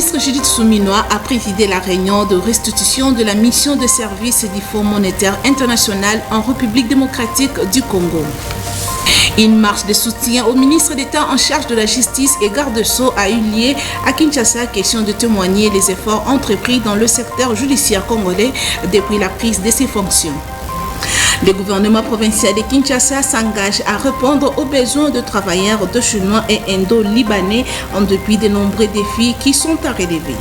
ministre Judith Suminwa a présidé la réunion de restitution de la mission de service du Fonds monétaire international en République démocratique du Congo. Une marche de soutien au ministre d'État en charge de la justice et garde-sceaux a eu lieu à Kinshasa, question de témoigner les efforts entrepris dans le secteur judiciaire congolais depuis la prise de ses fonctions. Le gouvernement provincial de Kinshasa s'engage à répondre aux besoins de travailleurs de Chinois et Indo-Libanais en dépit de nombreux défis qui sont à relever.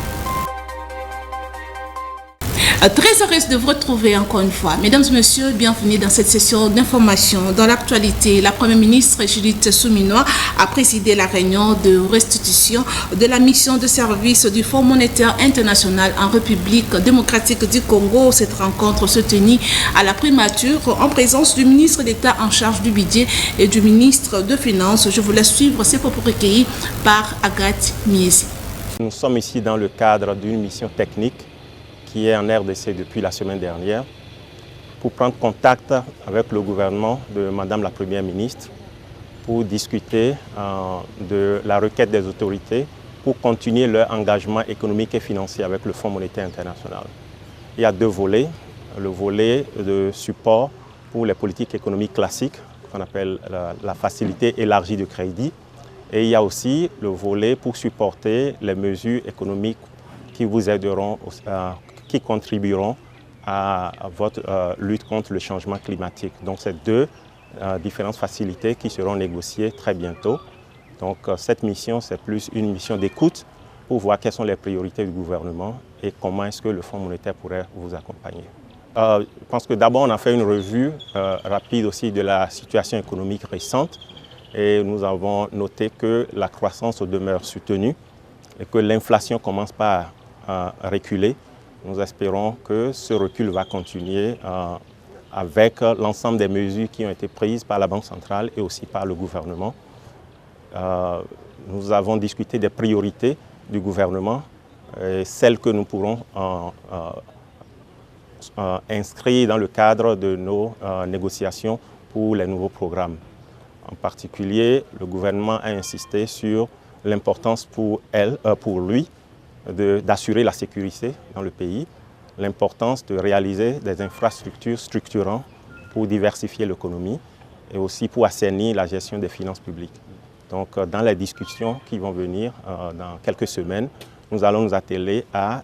Très heureuse de vous retrouver encore une fois. Mesdames et messieurs, bienvenue dans cette session d'information. Dans l'actualité, la première ministre Judith Suminwa a présidé la réunion de restitution de la mission de service du Fonds monétaire international en République démocratique du Congo. Cette rencontre se tenue à la primature en présence du ministre d'État en charge du budget et du ministre de Finances. Je vous laisse suivre ces propos recueillis par Agathe Miesi. Nous sommes ici dans le cadre d'une mission technique qui est en RDC depuis la semaine dernière, pour prendre contact avec le gouvernement de Madame la Première ministre pour discuter de la requête des autorités pour continuer leur engagement économique et financier avec le Fonds monétaire international. Il y a deux volets. Le volet de support pour les politiques économiques classiques, qu'on appelle la facilité élargie de crédit, et il y a aussi le volet pour supporter les mesures économiques qui vous aideront qui contribueront à votre lutte contre le changement climatique. Donc, c'est deux différentes facilités qui seront négociées très bientôt. Donc, cette mission, c'est plus une mission d'écoute pour voir quelles sont les priorités du gouvernement et comment est-ce que le Fonds monétaire pourrait vous accompagner. Je pense que d'abord, on a fait une revue rapide aussi de la situation économique récente et nous avons noté que la croissance demeure soutenue et que l'inflation commence pas à reculer. Nous espérons que ce recul va continuer avec l'ensemble des mesures qui ont été prises par la Banque centrale et aussi par le gouvernement. Nous avons discuté des priorités du gouvernement, et celles que nous pourrons inscrire dans le cadre de nos négociations pour les nouveaux programmes. En particulier, le gouvernement a insisté sur l'importance pour lui, d'assurer la sécurité dans le pays, l'importance de réaliser des infrastructures structurantes pour diversifier l'économie et aussi pour assainir la gestion des finances publiques. Donc, dans les discussions qui vont venir dans quelques semaines, nous allons nous atteler à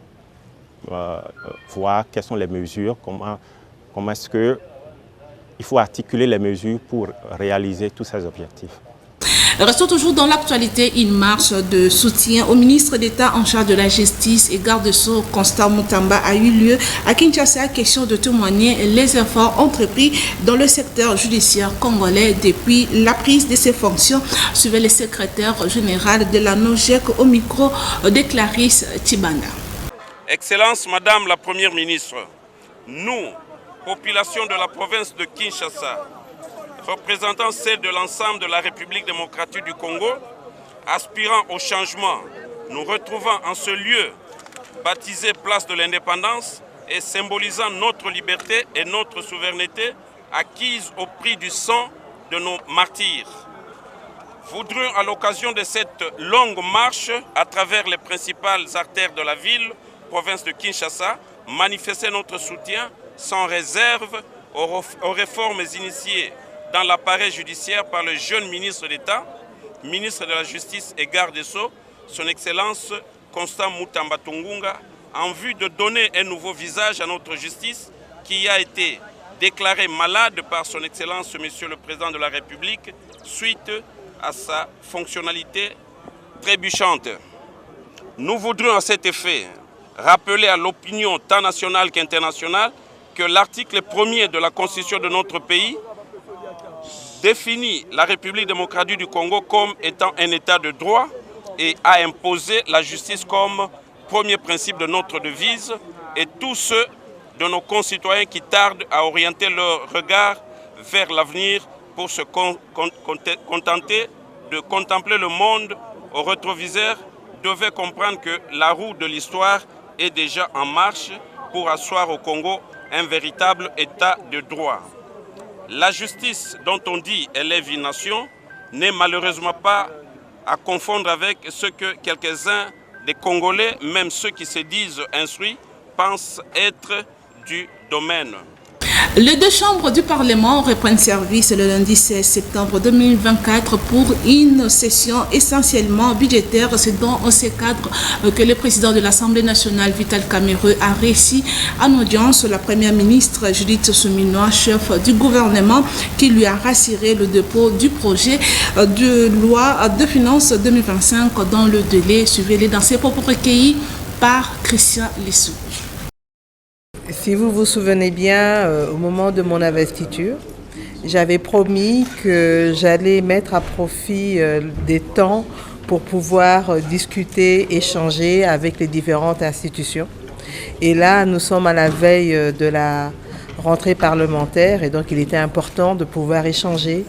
voir quelles sont les mesures, comment est-ce qu'il faut articuler les mesures pour réaliser tous ces objectifs. Restons toujours dans l'actualité. Une marche de soutien au ministre d'État en charge de la justice et garde-sceaux Constant Mutamba a eu lieu à Kinshasa, question de témoigner les efforts entrepris dans le secteur judiciaire congolais depuis la prise de ses fonctions. Suivez le secrétaire général de la NOJEC au micro de Clarisse Tibanda. Excellence Madame la Première ministre, nous, population de la province de Kinshasa, représentant celle de l'ensemble de la République démocratique du Congo, aspirant au changement, nous retrouvons en ce lieu baptisé Place de l'Indépendance et symbolisant notre liberté et notre souveraineté acquise au prix du sang de nos martyrs. Voudrions à l'occasion de cette longue marche à travers les principales artères de la ville, province de Kinshasa, manifester notre soutien sans réserve aux réformes initiées dans l'appareil judiciaire par le jeune ministre d'État, ministre de la Justice et garde des Sceaux, son Excellence Constant Mutamba Tungunga, en vue de donner un nouveau visage à notre justice qui a été déclarée malade par son Excellence Monsieur le Président de la République suite à sa fonctionnalité trébuchante. Nous voudrions à cet effet rappeler à l'opinion tant nationale qu'internationale que l'article 1er de la Constitution de notre pays définit la République démocratique du Congo comme étant un état de droit et a imposé la justice comme premier principe de notre devise, et tous ceux de nos concitoyens qui tardent à orienter leur regard vers l'avenir pour se contenter de contempler le monde au rétroviseur devaient comprendre que la roue de l'histoire est déjà en marche pour asseoir au Congo un véritable état de droit. La justice dont on dit élève une nation n'est malheureusement pas à confondre avec ce que quelques-uns des Congolais, même ceux qui se disent instruits, pensent être du domaine. Les deux chambres du Parlement reprennent service le lundi 16 septembre 2024 pour une session essentiellement budgétaire. C'est dans ce cadre que le président de l'Assemblée nationale, Vital Kamerhe, a reçu en audience la première ministre Judith Suminwa, chef du gouvernement, qui lui a rassuré le dépôt du projet de loi de finances 2025 dans le délai. Suivez-les dans ses propres recueillis par Christian Lissou. Si vous vous souvenez bien, au moment de mon investiture, j'avais promis que j'allais mettre à profit des temps pour pouvoir discuter, échanger avec les différentes institutions. Et là, nous sommes à la veille de la rentrée parlementaire et donc il était important de pouvoir échanger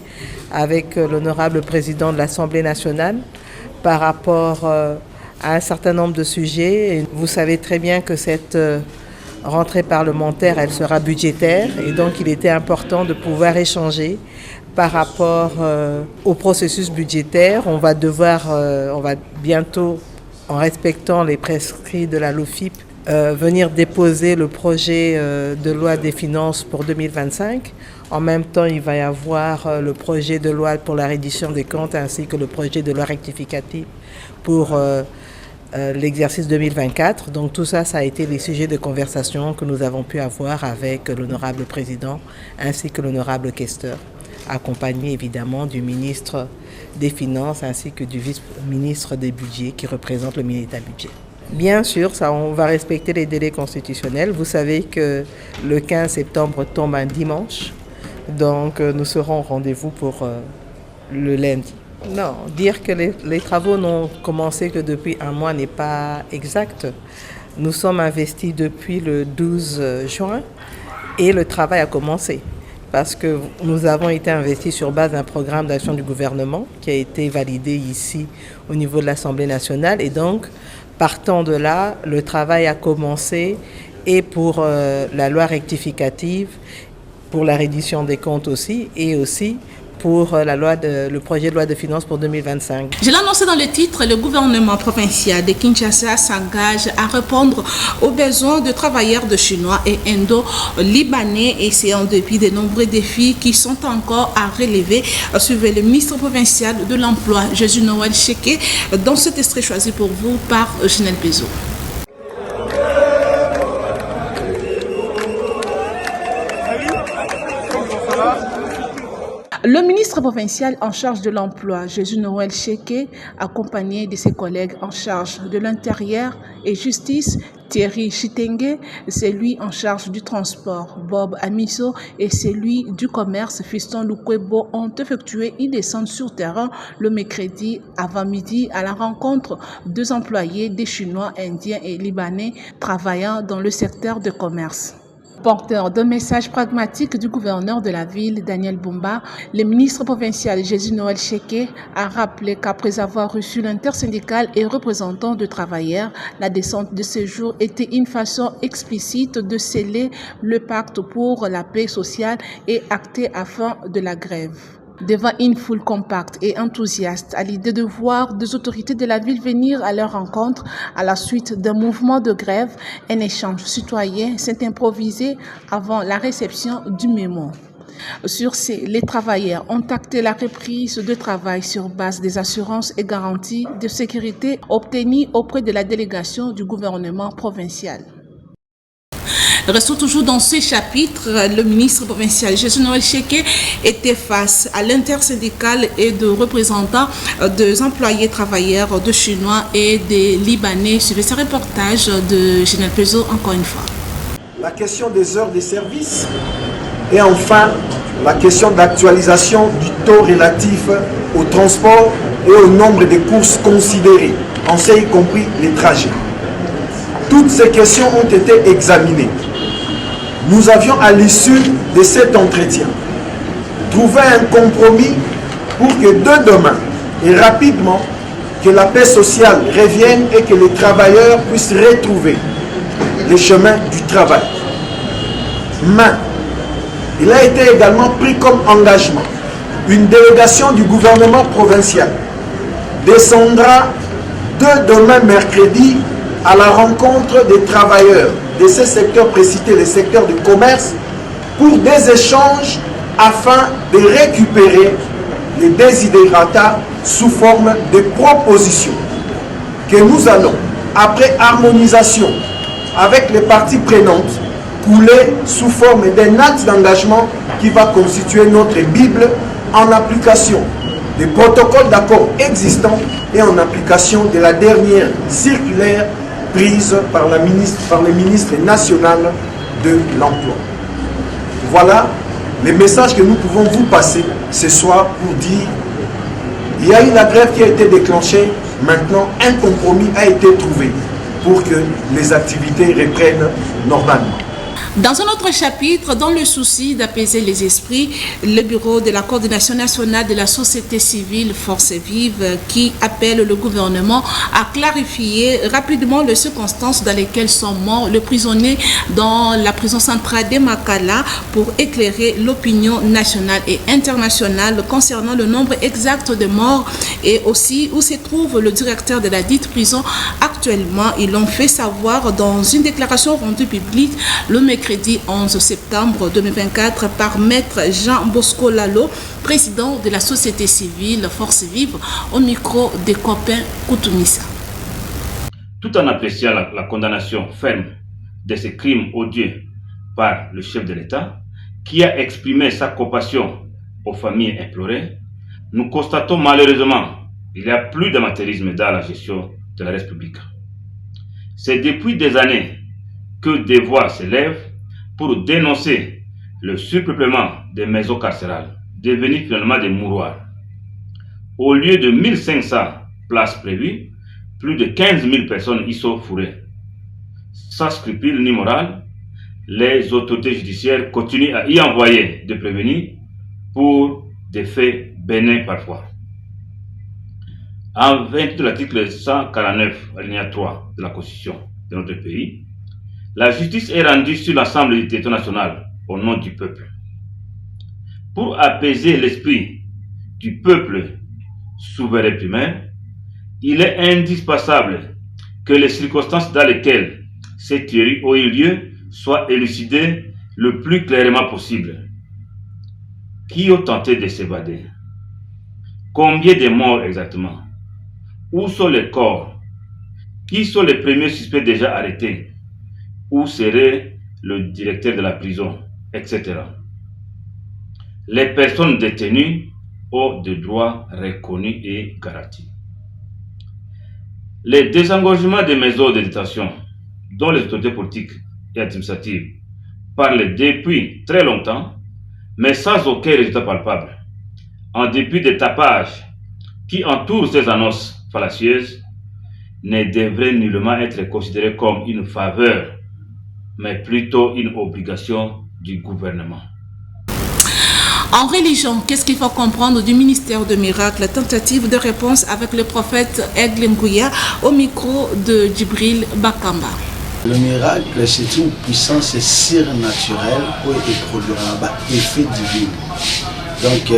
avec l'honorable président de l'Assemblée nationale par rapport à un certain nombre de sujets. Et vous savez très bien que cette rentrée parlementaire, elle sera budgétaire et donc il était important de pouvoir échanger par rapport au processus budgétaire. On va bientôt, en respectant les prescrits de la LOFIP, venir déposer le projet de loi des finances pour 2025. En même temps, il va y avoir le projet de loi pour la reddition des comptes ainsi que le projet de loi rectificative pour l'exercice 2024. Donc tout ça, ça a été les sujets de conversation que nous avons pu avoir avec l'honorable président ainsi que l'honorable questeur, accompagné évidemment du ministre des Finances ainsi que du vice-ministre des Budgets qui représente le ministère du Budget. Bien sûr, on va respecter les délais constitutionnels. Vous savez que le 15 septembre tombe un dimanche, donc nous serons au rendez-vous pour le lundi. Non, dire que les travaux n'ont commencé que depuis un mois n'est pas exact. Nous sommes investis depuis le 12 juin et le travail a commencé parce que nous avons été investis sur base d'un programme d'action du gouvernement qui a été validé ici au niveau de l'Assemblée nationale et donc partant de là, le travail a commencé et pour la loi rectificative, pour la reddition des comptes aussi et aussi pour le projet de loi de finances pour 2025. Je l'ai annoncé dans le titre, le gouvernement provincial de Kinshasa s'engage à répondre aux besoins de travailleurs de Chinois et Indo-Libanais et c'est en dépit des nombreux défis qui sont encore à relever. Suivez le ministre provincial de l'Emploi, Jésus Noël Cheke, dans cet extrait choisi pour vous par Ginel Bezo. Le ministre provincial en charge de l'emploi, Jésus Noël Cheke, accompagné de ses collègues en charge de l'intérieur et justice, Thierry Chitenge, c'est lui en charge du transport, Bob Amiso, et c'est lui du commerce, Fiston Lukwebo, ont effectué une descente sur terrain le mercredi avant midi à la rencontre deux employés des Chinois, Indiens et Libanais travaillant dans le secteur de commerce. Porteur d'un message pragmatique du gouverneur de la ville, Daniel Bumba, le ministre provincial Jésus Noël Cheke a rappelé qu'après avoir reçu l'intersyndicale et représentant de travailleurs, la descente de ce jour était une façon explicite de sceller le pacte pour la paix sociale et acter à fin de la grève. Devant une foule compacte et enthousiaste à l'idée de voir des autorités de la ville venir à leur rencontre à la suite d'un mouvement de grève, un échange citoyen s'est improvisé avant la réception du mémo. Sur ce, les travailleurs ont acté la reprise de travail sur base des assurances et garanties de sécurité obtenues auprès de la délégation du gouvernement provincial. Restons toujours dans ce chapitre. Le ministre provincial Jésus Noël Cheke était face à l'intersyndicale et de représentants des employés travailleurs de Chinois et des Libanais. Suivez ce reportage de Ginel Bezo encore une fois. La question des heures de service et enfin la question d'actualisation du taux relatif au transport et au nombre de courses considérées, en ce y compris les trajets. Toutes ces questions ont été examinées. Nous avions à l'issue de cet entretien trouvé un compromis pour que de demain et rapidement que la paix sociale revienne et que les travailleurs puissent retrouver le chemin du travail. Mais il a été également pris comme engagement. Une délégation du gouvernement provincial descendra de demain mercredi à la rencontre des travailleurs de ces secteurs précités, les secteurs du commerce, pour des échanges afin de récupérer les desiderata sous forme de propositions que nous allons, après harmonisation avec les parties prenantes, couler sous forme d'un acte d'engagement qui va constituer notre Bible en application des protocoles d'accord existants et en application de la dernière circulaire prise par le ministre national de l'Emploi. Voilà les messages que nous pouvons vous passer ce soir pour dire il y a eu la grève qui a été déclenchée, maintenant un compromis a été trouvé pour que les activités reprennent normalement. Dans un autre chapitre, dans le souci d'apaiser les esprits, le bureau de la coordination nationale de la société civile Force Vive qui appelle le gouvernement à clarifier rapidement les circonstances dans lesquelles sont morts les prisonniers dans la prison centrale de Makala pour éclairer l'opinion nationale et internationale concernant le nombre exact de morts et aussi où se trouve le directeur de la dite prison actuellement. Ils l'ont fait savoir dans une déclaration rendue publique le mercredi 11 septembre 2024 par Maître Jean Bosco Lalo, président de la société civile Force Vive, au micro des copains Koutoumissa. Tout en appréciant la condamnation ferme de ces crimes odieux par le chef de l'État, qui a exprimé sa compassion aux familles implorées, nous constatons malheureusement qu'il y a plus d'amateurisme dans la gestion de la République. C'est depuis des années que des voix s'élèvent pour dénoncer le surpeuplement des maisons carcérales, devenues finalement des mouroirs. Au lieu de 1500 places prévues, plus de 15 000 personnes y sont fourrées. Sans scrupule ni morale, les autorités judiciaires continuent à y envoyer des prévenus pour des faits bénins parfois. En vertu de l'article 149, alinéa 3 de la Constitution de notre pays, la justice est rendue sur l'ensemble du territoire national au nom du peuple. Pour apaiser l'esprit du peuple souverain primaire, il est indispensable que les circonstances dans lesquelles ces tueries ont eu lieu soient élucidées le plus clairement possible. Qui ont tenté de s'évader? Combien de morts exactement? Où sont les corps? Qui sont les premiers suspects déjà arrêtés? Où serait le directeur de la prison, etc. Les personnes détenues ont des droits reconnus et garantis. Les désengorgements des maisons de détention, dont les autorités politiques et administratives parlent depuis très longtemps, mais sans aucun résultat palpable, en dépit des tapages qui entourent ces annonces fallacieuses, ne devraient nullement être considérés comme une faveur, mais plutôt une obligation du gouvernement. En religion, qu'est-ce qu'il faut comprendre du ministère de miracles? Tentative de réponse avec le prophète Aigle Ngouya au micro de Djibril Bakamba. Le miracle, c'est une puissance surnaturelle qui produit un effet divin. Donc,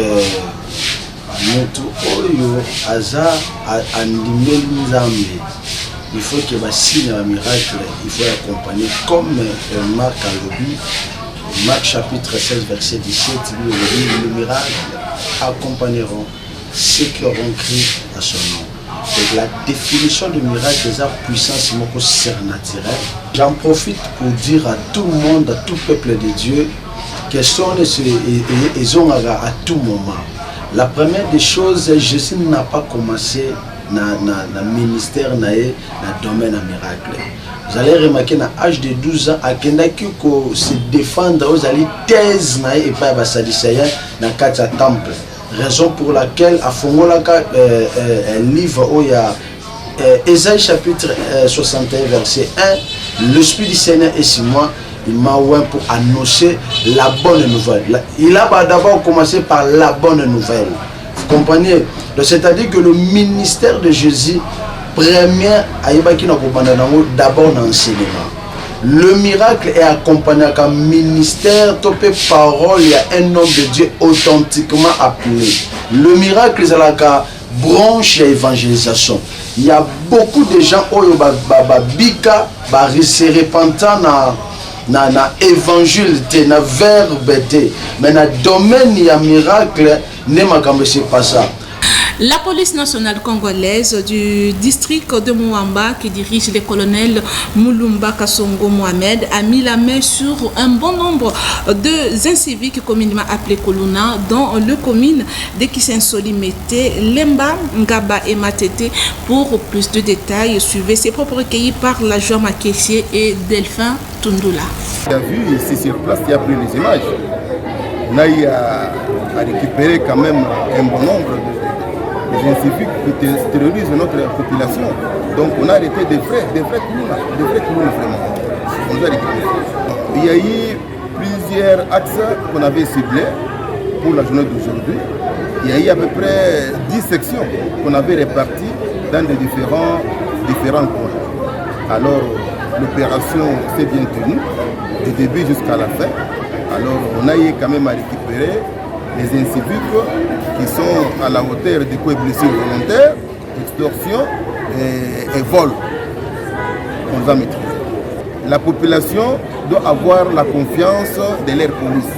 il faut que le signe un miracle, il faut accompagner comme Marc a dit, Marc chapitre 16 verset 17, le miracle accompagneront ceux qui auront crié à son nom. Donc la définition du miracle c'est la puissance surnaturelle. J'en profite pour dire à tout le monde, à tout peuple de Dieu, quels sont ils ont à tout moment. La première des choses, Jésus n'a pas commencé dans le ministère, dans le domaine du miracle. Vous allez remarquer qu'à l'âge de 12 ans, il y a qui se défendre, vous allez thèse et pas dans le temple. Raison pour laquelle, à Fongolaka, un livre où il y a Ésaïe chapitre 61, verset 1, l'Esprit du Seigneur est sur moi. Il m'a ouvert pour annoncer la bonne nouvelle. Il a d'abord commencé par la bonne nouvelle. Vous comprenez? C'est-à-dire que le ministère de Jésus, premier, d'abord l'enseignement. Le miracle est accompagné d'un ministère, topé parole, il y a un homme de Dieu authentiquement appelé. Le miracle, c'est branche d'évangélisation. Il y a beaucoup de gens qui se repentent na évangile, na verbe, mais dans le domaine du miracle, ce n'est pas ça. La police nationale congolaise du district de Mouamba, qui dirige le colonel Moulumba Kassongo Mohamed, a mis la main sur un bon nombre de inciviques communément appelés Koluna, dont le commune de Kisensoli Mete, Lemba, Ngaba et Matete. Pour plus de détails, suivez ces propres recueillis par la Joie Makessier et Delphin Tundula. Il a vu ici sur place, il a pris les images. On a récupéré quand même un bon nombre des inciviques qui terrorisent notre population. Donc on a arrêté des vrais clowns vraiment. On les a récupérés. Il y a eu plusieurs axes qu'on avait ciblés pour la journée d'aujourd'hui. Il y a eu à peu près 10 sections qu'on avait réparties dans des différents points. Alors l'opération s'est bien tenue, du début jusqu'à la fin. Alors on a eu quand même à récupérer les inciviques qui sont à la hauteur de coups et blessures volontaires, extorsion et vol. On les a maîtrisés. La population doit avoir la confiance de leur police.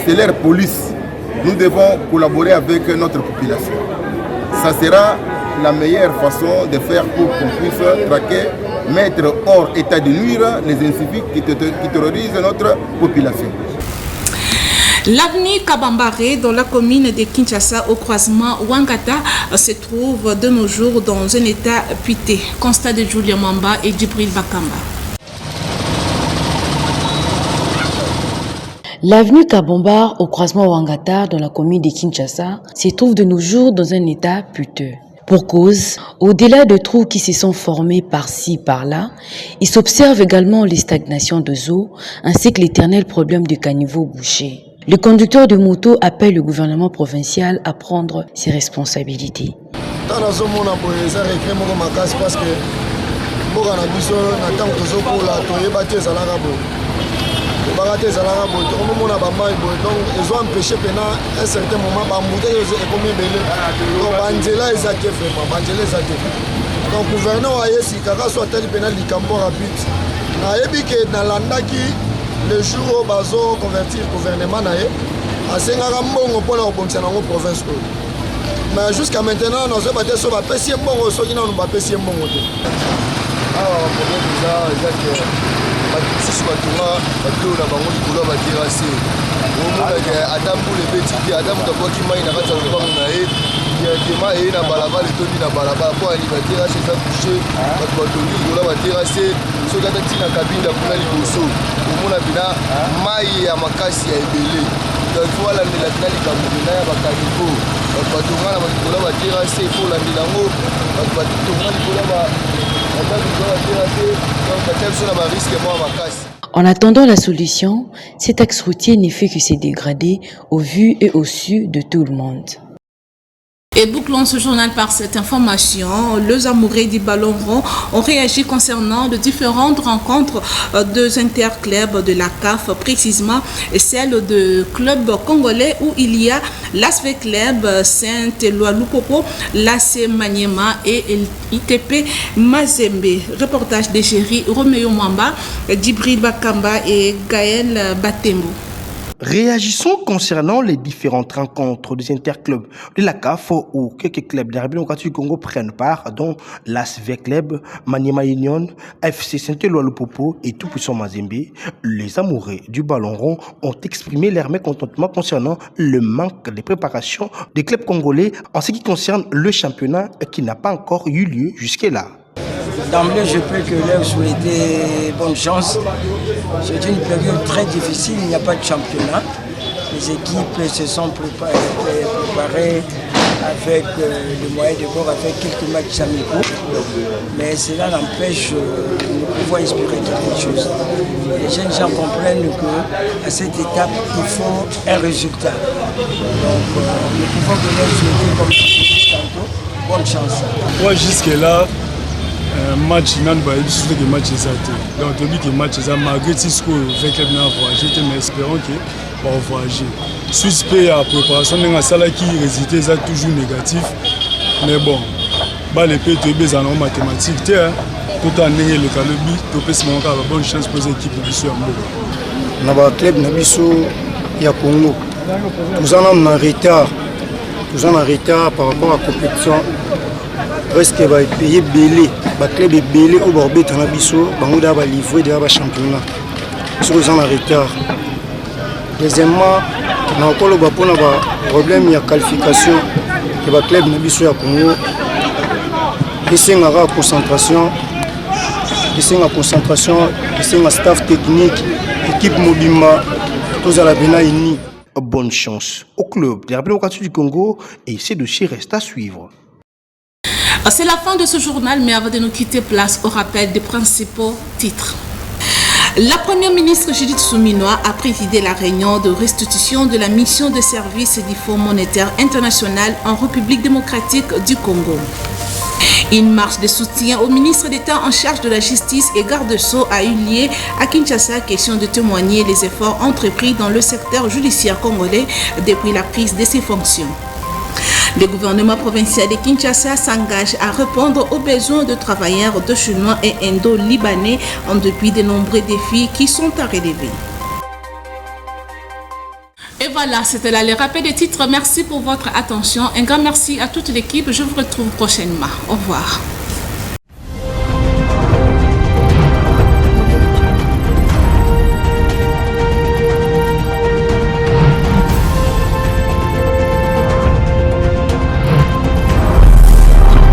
C'est leur police. Nous devons collaborer avec notre population. Ça sera la meilleure façon de faire pour qu'on puisse traquer, mettre hors état de nuire les inciviques qui terrorisent notre population. L'avenue Kabambare, dans la commune de Kinshasa, au croisement Wangata, se trouve de nos jours dans un état piteux. Constat de Julien Mamba et Djibril Bakamba. L'avenue Kabambar, au croisement Wangata, dans la commune de Kinshasa, se trouve de nos jours dans un état piteux. Pour cause, au-delà de trous qui se sont formés par-ci, par-là, il s'observe également les stagnations de eau ainsi que l'éternel problème de caniveaux bouchés. Le conducteur de moto appelle le gouvernement provincial à prendre ses responsabilités. le jour où bazo convertir le gouvernement a sengaka mbongo pour la rebondir dans la province. Mais jusqu'à maintenant, nous avons battu sur la PCM mbongo, ceux qui n'ont pas PCM mbongo. Ah, le problème c'est que si je suis là, je vais vous dire que je vais vous dire Adam pour les petits, Adam de quoi qui m'a dit que je vais vous dire que na balabala tondi na balabala pour aller batira chez ça coucher bato tondi gola batira c'est so kata tina kabinda kuna liboso omona bina mai ya makasi ya ebele donc voilà ndela tali kabuna ya bakalipo bato ngala bato batira c'est pour la ndilango bato ngala gola ba bato batira c'est donc batel sur la risque moi makasi. En attendant la solution, cet axe routier ne fait que se dégrader au vu et au su de tout le monde. Et bouclons ce journal par cette information. Les amoureux du ballon rond ont réagi concernant les différentes rencontres de interclubs de la CAF, précisément celle de club congolais où il y a l'ASV Club, Saint-Éloi Lupopo, l'AC Maniema et l'ITP Mazembe. Reportage de Chéri Roméo Mwamba, Djibril Bakamba et Gaël Batembo. Réagissons concernant les différentes rencontres des interclubs de la CAF où quelques clubs de la République démocratique du Congo prennent part, dont l'ASV Club, Maniema Union, FC Saint-Éloi Lupopo et Tout-Puissant Mazembe. Les amoureux du ballon rond ont exprimé leur mécontentement concernant le manque de préparation des clubs congolais en ce qui concerne le championnat qui n'a pas encore eu lieu jusque-là. D'emblée, je peux que leur souhaiter bonne chance. C'est une période très difficile, il n'y a pas de championnat. Les équipes se sont préparées avec le moyen de bord, avec quelques matchs amicaux. Mais cela n'empêche de pouvoir inspirer quelque chose. Les jeunes gens comprennent qu'à cette étape, il faut un résultat. Donc, nous pouvons leur souhaiter, comme je disais tantôt, bonne chance. Moi, jusque-là, match nan ba bisu que match ezate donc tobi que match eza malgré Tisco avec club na voyager mais espérons que va voyager suspect à préparation nga sala qui résultat est toujours négatif Mais bon, les pays sont en mathématiques. Tout en ayant le calobi, tout peut se manquer à bonne chance pour les équipes de Bissou. Dans le club de Bissou, il y a Congo. Nous sommes en retard. Nous sommes en retard par rapport à la compétition. Presque va payer belé. Le club est belé au bord de Bissou. Nous avons livré le championnat. Nous sommes en retard. Deuxièmement, nous avons un problème de qualification. Le club de Bissou à Congo. Il y a une concentration. Il y a une concentration. Il y a un staff technique. Équipe Mobimba. Tous à la Benaïni. Bonne chance au club de la République démocratique du Congo et ces dossiers restent à suivre. C'est la fin de ce journal, mais avant de nous quitter, place au rappel des principaux titres. La première ministre Judith Souminois a présidé la réunion de restitution de la mission de service du Fonds monétaire international en République démocratique du Congo. Une marche de soutien au ministre d'État en charge de la justice et garde-sceaux a eu lieu à Kinshasa, question de témoigner les efforts entrepris dans le secteur judiciaire congolais depuis la prise de ses fonctions. Le gouvernement provincial de Kinshasa s'engage à répondre aux besoins de travailleurs de Chinois et Indo-Libanais en dépit de nombreux défis qui sont à relever. Et voilà, c'était là le rappel des titres. Merci pour votre attention. Un grand merci à toute l'équipe. Je vous retrouve prochainement. Au revoir.